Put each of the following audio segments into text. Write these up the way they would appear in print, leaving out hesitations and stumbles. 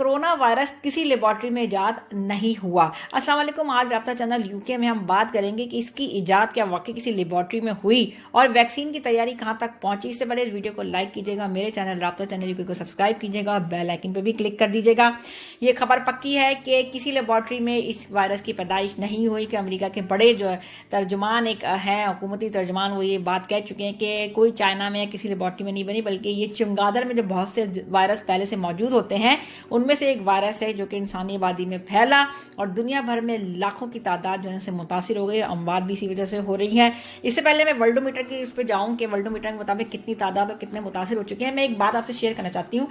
Corona virus किसी laboratory में ईजाद नहीं हुआ। अस्सलाम वालेकुम। आज राब्ता चैनल यूके में हम बात करेंगे कि इसकी ईजाद क्या वाकई किसी लेबॉर्ट्री में हुई और वैक्सीन की तैयारी कहां तक पहुंची। इससे पहले इस वीडियो को लाइक कीजिएगा, मेरे चैनल राब्ता चैनल यूके को सब्सक्राइब कीजिएगा, बेल आइकन पर भी क्लिक कर दीजिएगा। ये खबर पक्की है कि किसी लेबॉर्ट्री में इस वायरस की पैदाइश नहीं हुई कि अमेरिका के बड़े जो तर्जुमान एक हैं, हुकूमती तर्जुमान, वो ये बात कह चुके हैं कि कोई चाइना में या किसी लेबॉर्ट्री में नहीं बनी, बल्कि ये चमगादड़ में जो बहुत से वायरस पहले से मौजूद होते हैं उनमें से एक वायरस है जो कि इंसानी आबादी में फैला और दुनिया भर में लाखों की तादाद जो है से मुतासिर हो गई। अमवात भी इसी वजह से हो रही है। इससे पहले मैं वर्ल्डोमीटर की उस पर जाऊं कि वर्ल्डोमीटर के मुताबिक कितनी तादाद और कितने मुतासिर हो चुके हैं, मैं एक बात आपसे शेयर करना चाहती हूँ।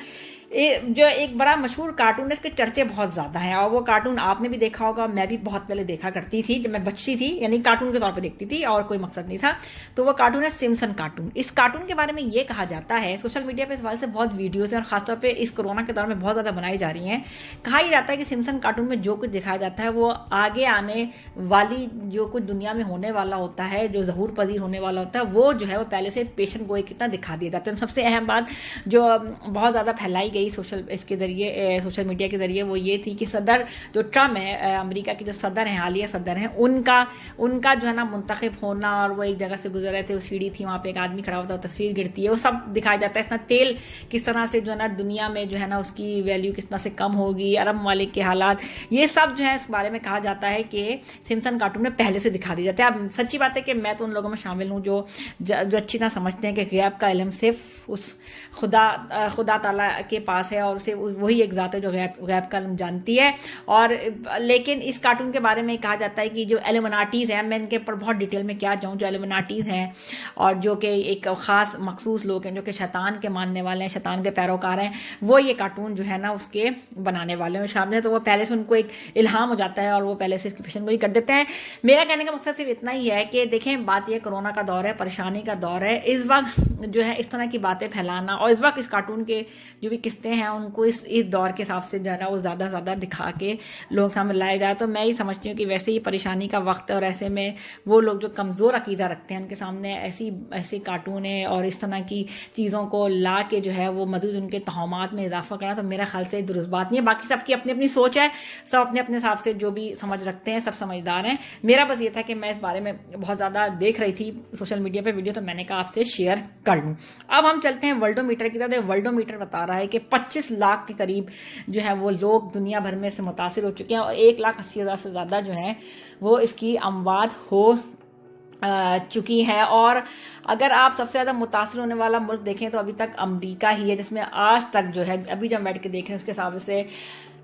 जो एक बड़ा मशहूर कार्टून है, इसके चर्चे बहुत ज़्यादा हैं और वो कार्टून आपने भी देखा होगा, मैं भी बहुत पहले देखा करती थी जब मैं बच्ची थी, यानी कार्टून के तौर पर देखती थी और कोई मकसद नहीं था। तो वो कार्टून है सिम्पसन कार्टून। इस कार्टून के बारे में ये कहा जाता है, सोशल मीडिया पर इस बारे से बहुत वीडियोज़ हैं और खासतौर पर इस कोरोना के दौर में बहुत ज़्यादा बनाई जा रही हैं। कहा यह जाता है कि सिम्पसन कार्टून में जो कुछ दिखाया जाता है वो आगे आने वाली जो कुछ दुनिया में होने वाला होता है, जो ज़हूर पजीर होने वाला होता है, वो जो है वो पहले से पेशन गोई कितना दिखा दिया जाता है। सबसे अहम बात जो बहुत ज़्यादा फैलाई गई इसके ज़रिए सोशल मीडिया के ज़रिए वो ये थी कि सदर जो ट्रम्प है, अमेरिका के जो सदर हैं, हालिया सदर हैं, उनका जो है ना मुंतखब होना, और वो एक जगह से गुजर रहे थे, वो सीढ़ी थी, वहाँ पे एक आदमी खड़ा होता है, तस्वीर गिरती है, वो सब दिखाया जाता है। इतना तेल किस तरह से जो है ना दुनिया में जो है ना उसकी वैल्यू किस तरह से कम होगी, अरब ममालिक के हालात, ये सब जो है इस बारे में कहा जाता है कि सिम्पसन कार्टून में पहले से दिखा दी जाता है। अब सच्ची बात है कि मैं तो उन लोगों में शामिल हूँ जो अच्छी तरह समझते हैं कि गैब का इल्म सिर्फ उस खुदा ताला के पास है और उसे वही एक ज़ात है जो गैब का इल्म जानती है। और लेकिन इस कार्टून के बारे में कहा जाता है कि जो एलिमिनाटीज़ हैं, मैं इनके ऊपर बहुत डिटेल में क्या जाऊँ, जो एलिमिनाटीज़ हैं और जो कि एक ख़ास मखसूस लोग हैं जो कि शैतान के मानने वाले हैं, शैतान के पैरोकार हैं, वो ये कार्टून जो है ना उसके बनाने वाले में शामिल है। तो वो पहले से उनको एक इल्हाम हो जाता है और वो पहले से इसकी पेशन गोई कर देते हैं। मेरा कहने का मकसद सिर्फ इतना ही है कि देखें, बात ये कोरोना का दौर है, परेशानी का दौर है। इस वक्त जो है इस तरह की बातें फैलाना और इस वक्त इस कार्टून के जो भी किस्तें हैं उनको इस दौर के हिसाब से जो है ना वो ज़्यादा से ज़्यादा दिखा के लोग सामने लाया जाए, तो मैं ही समझती हूँ कि वैसे ही परेशानी का वक्त है और ऐसे में वो लोग जो कमज़ोर अकीदा रखते हैं उनके सामने ऐसी कार्टून है और इस तरह की चीज़ों को ला के जो है वो मज़ीद उनके तहमात में इजाफा करना, तो मेरा ख्याल से दुरुस्त बात नहीं है। बाकी सबकी अपनी अपनी सोच है, सब अपने अपने हिसाब से जो भी समझ रखते हैं, सब समझदार हैं। मेरा बस ये था कि मैं इस बारे में बहुत ज़्यादा देख रही थी सोशल मीडिया पे वीडियो, तो मैंने कहा आपसे शेयर कर लूँ। अब हम चलते हैं वर्ल्डोमीटर की तरफ। वर्ल्डोमीटर बता रहा है कि 25 लाख के करीब जो है वो लोग दुनिया भर में से मुतासिर हो चुके हैं और 1,80,000 से ज़्यादा जो है वो इसकी अमवात हो चुकी है। और अगर आप सबसे ज़्यादा मुतासिर होने वाला मुल्क देखें तो अभी तक अमेरिका ही है, जिसमें आज तक जो है अभी जब बैठ के देख रहे हैं उसके हिसाब से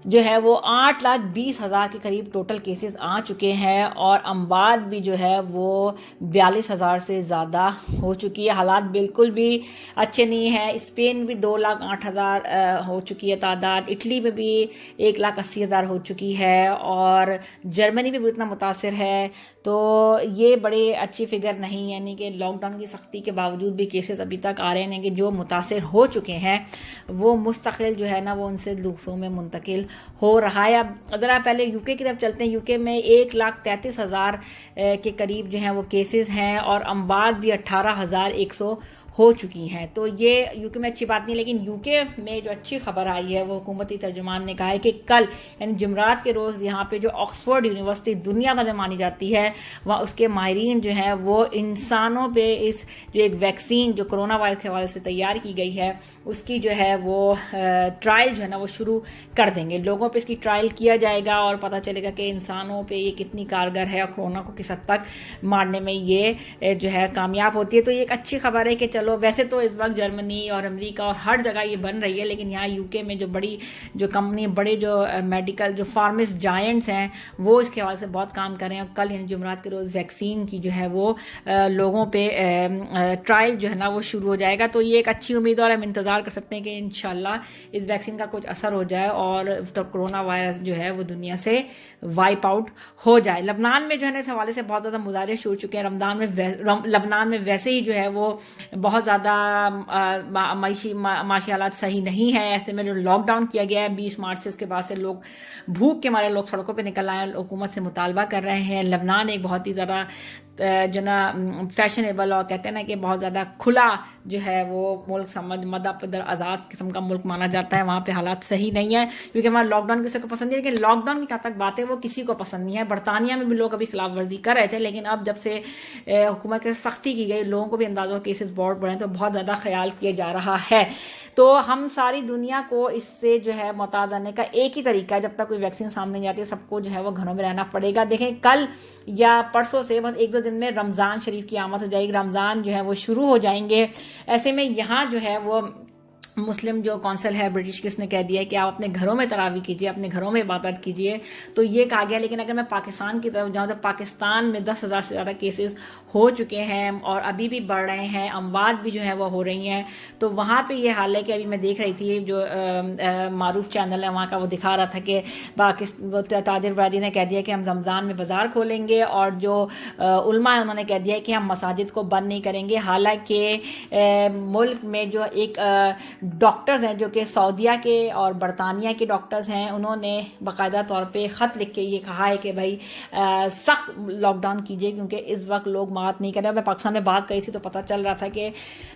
जो है वो 8,20,000 के करीब टोटल केसेस आ चुके हैं और अमवात भी जो है वो 42,000 से ज़्यादा हो चुकी है। हालात बिल्कुल भी अच्छे नहीं है। स्पेन में भी 2,08,000 हो चुकी है तादाद, इटली में भी 1,80,000 हो चुकी है और जर्मनी में भी इतना मुतासिर है। तो ये बड़ी अच्छी फिगर नहीं, यानी कि लॉकडाउन की सख्ती के बावजूद भी केसेस अभी तक आ रहे हैं कि जो मुतासिर हो चुके हैं वो मुस्तकिल जो है ना वो उनसे दूसरों में मुंतकिल हो रहा है। अब अगर आप पहले यूके की तरफ चलते हैं, यूके में 1,33,000 के करीब जो हैं वो केसेस हैं और अमवात भी 18,100 हो चुकी हैं। तो ये यूके में अच्छी बात नहीं, लेकिन यूके में जो अच्छी खबर आई है वो हुकूमती तर्जुमान ने कहा है कि कल यानी जुमरात के रोज़ यहाँ पे जो ऑक्सफोर्ड यूनिवर्सिटी दुनिया भर में मानी जाती है वहाँ उसके माहिरीन जो है वो इंसानों पे इस जो एक वैक्सीन जो कोरोना वायरस के हवाले से तैयार की गई है उसकी जो है वो ट्रायल जो है ना वो शुरू कर देंगे। लोगों पे इसकी ट्रायल किया जाएगा और पता चलेगा कि इंसानों पे ये कितनी कारगर है और कोरोना को किस हद तक मारने में ये जो है कामयाब होती है। तो ये एक अच्छी खबर है कि चलो, वैसे तो इस वक्त जर्मनी और अमेरिका और हर जगह ये बन रही है, लेकिन यहाँ यूके में जो बड़ी जो कंपनी, बड़े जो मेडिकल जो फार्मिस्ट जायंट्स हैं वो इसके हवाले से बहुत काम कर रहे हैं। और कल यानी जुमरात के रोज़ वैक्सीन की जो है वो लोगों पे ट्रायल जो है ना वो शुरू हो जाएगा। तो ये एक अच्छी उम्मीद और हम इंतज़ार कर सकते हैं कि इंशाल्लाह इस वैक्सीन का कुछ असर हो जाए और तो कोरोना वायरस जो है वो दुनिया से वाइप आउट हो जाए। लबनान में जो है ना इस हवाले से बहुत ज़्यादा मुजाहरे शुरू हो चुके हैं। लबनान में वैसे ही जो है वो बहुत ज़्यादा माशी हालात सही नहीं है। ऐसे में जो लॉकडाउन किया गया है 20 मार्च से, उसके बाद से लोग भूख के मारे लोग सड़कों पे निकल आए, हुकूमत से मुतालबा कर रहे हैं। लबनान एक बहुत ही ज़्यादा جو نا فیشنیبل اور کہتے ہیں نا کہ بہت زیادہ کھلا جو ہے وہ ملک سمجھ مدہ پدر آزاد قسم کا ملک مانا جاتا ہے، وہاں پہ حالات صحیح نہیں ہے، کیونکہ وہاں لاک ڈاؤن کسی کو پسند نہیں ہے، لیکن لاک ڈاؤن کی جہاں تک بات ہے وہ کسی کو پسند نہیں ہے۔ برطانیہ میں بھی لوگ ابھی خلاف ورزی کر رہے تھے، لیکن اب جب سے حکومت کی سختی کی گئی، لوگوں کو بھی اندازوں کیسز بہت بڑھے تو بہت زیادہ خیال کیا جا رہا ہے۔ تو ہم ساری دنیا کو اس سے جو ہے محتاط رہنے کا ایک ہی طریقہ ہے، جب تک کوئی ویکسین سامنے نہیں آتی سب کو جو ہے وہ گھروں میں رہنا پڑے گا۔ دیکھیں کل یا پرسوں سے بس 1-2 دن میں رمضان شریف کی آمد ہو جائے گی، رمضان جو ہے وہ شروع ہو جائیں گے۔ ایسے میں یہاں جو ہے وہ مسلم جو کونسل ہے برٹش کی، اس نے کہہ دیا ہے کہ آپ اپنے گھروں میں تراویح کیجئے، اپنے گھروں میں عبادت کیجئے، تو یہ کہا گیا۔ لیکن اگر میں پاکستان کی طرف جاؤں تو پاکستان میں 10,000 سے زیادہ کیسز ہو چکے ہیں اور ابھی بھی بڑھ رہے ہیں، اموات بھی جو ہے وہ ہو رہی ہیں۔ تو وہاں پہ یہ حال ہے کہ ابھی میں دیکھ رہی تھی جو معروف چینل ہے وہاں کا، وہ دکھا رہا تھا کہ تاجر برادری نے کہہ دیا کہ ہم رمضان میں بازار کھولیں گے، اور جو علماء ہیں انہوں نے کہہ دیا کہ ہم مساجد کو بند نہیں کریں گے۔ حالانکہ ملک میں جو ایک ڈاکٹرز ہیں جو کہ سعودیہ کے اور برطانیہ کے ڈاکٹرز ہیں، انہوں نے باقاعدہ طور پہ خط لکھ کے یہ کہا ہے کہ بھائی سخت لاک ڈاؤن کیجئے، کیونکہ اس وقت لوگ مات نہیں کر رہے۔ میں پاکستان میں بات کری تھی تو پتہ چل رہا تھا کہ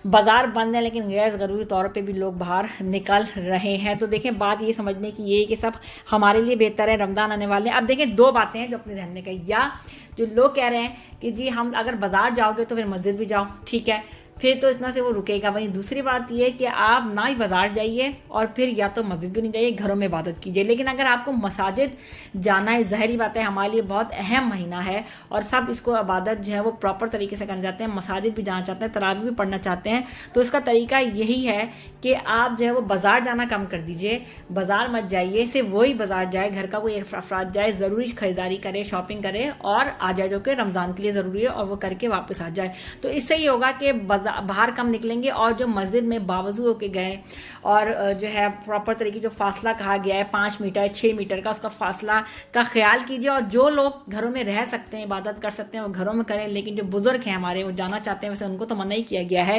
بازار بند ہیں لیکن غیر ضروری طور پہ بھی لوگ باہر نکل رہے ہیں۔ تو دیکھیں بات یہ سمجھنے کی یہ کہ سب ہمارے لیے بہتر ہے، رمضان آنے والے ہیں۔ اب دیکھیں 2 باتیں ہیں جو اپنے ذہن میں کہیں، یا جو لوگ کہہ رہے ہیں کہ جی ہم اگر بازار جاؤ گے تو پھر مسجد بھی جاؤ، ٹھیک ہے، پھر تو اتنا سے وہ رکے گا۔ وہیں دوسری بات یہ کہ آپ نہ ہی بازار جائیے اور پھر یا تو مسجد بھی نہیں جائیے، گھروں میں عبادت کیجیے۔ لیکن اگر آپ کو مساجد جانا ہے، ظاہری بات ہے ہمارے لیے بہت اہم مہینہ ہے اور سب اس کو عبادت جو ہے وہ پراپر طریقے سے کرنا چاہتے ہیں، مساجد بھی جانا چاہتے ہیں، تراویح بھی پڑھنا چاہتے ہیں، تو اس کا طریقہ یہی ہے کہ آپ جو ہے وہ بازار جانا کم کر دیجیے، بازار مت جائیے، صرف وہی بازار جائے، گھر کا کوئی افراد جائے، ضروری خریداری کرے، شاپنگ کرے اور آ جائے، جو کہ رمضان کے لیے ضروری ہے، اور وہ کر کے واپس آ جائے۔ تو اس سے یہ ہوگا کہ باہر کم نکلیں گے، اور جو مسجد میں باوضو ہو کے گئے اور جو ہے پراپر طریقے جو فاصلہ کہا گیا ہے 5 میٹر 6 میٹر کا، اس کا فاصلہ کا خیال کیجیے۔ اور جو لوگ گھروں میں رہ سکتے ہیں، عبادت کر سکتے ہیں، وہ گھروں میں کریں، لیکن جو بزرگ ہیں ہمارے وہ جانا چاہتے ہیں، ویسے ان کو تو منع ہی کیا گیا ہے،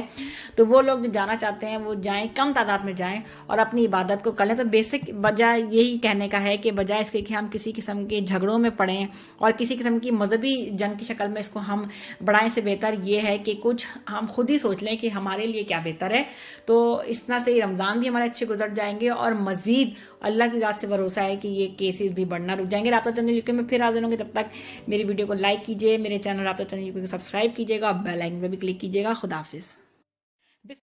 تو وہ لوگ جو جانا چاہتے ہیں وہ جائیں، کم تعداد میں جائیں اور اپنی عبادت کو کر لیں۔ تو بیسک وجہ یہی کہنے کا ہے کہ بجائے اس کے کہ ہم کسی قسم کے جھگڑوں میں پڑیں اور کسی قسم کی مذہبی جنگ کی شکل میں اس کو ہم بڑھائیں، سے بہتر یہ ہے کہ کچھ ہم خود ہی سوچ لیں کہ ہمارے لیے کیا بہتر ہے۔ تو اس طرح سے رمضان بھی ہمارے اچھے گزر جائیں گے، اور مزید اللہ کی ذات سے بھروسہ ہے کہ یہ کیسز بھی بڑھنا رک جائیں گے۔ رابطہ چینل یوکے میں پھر حاضر ہوں گے، تب تک میری ویڈیو کو لائک کیجیے، میرے چینل رابطہ چینل یوکے کو سبسکرائب کیجیے گا، بیل آئکن پہ بھی کلک کیجیے گا۔ خدا حافظ۔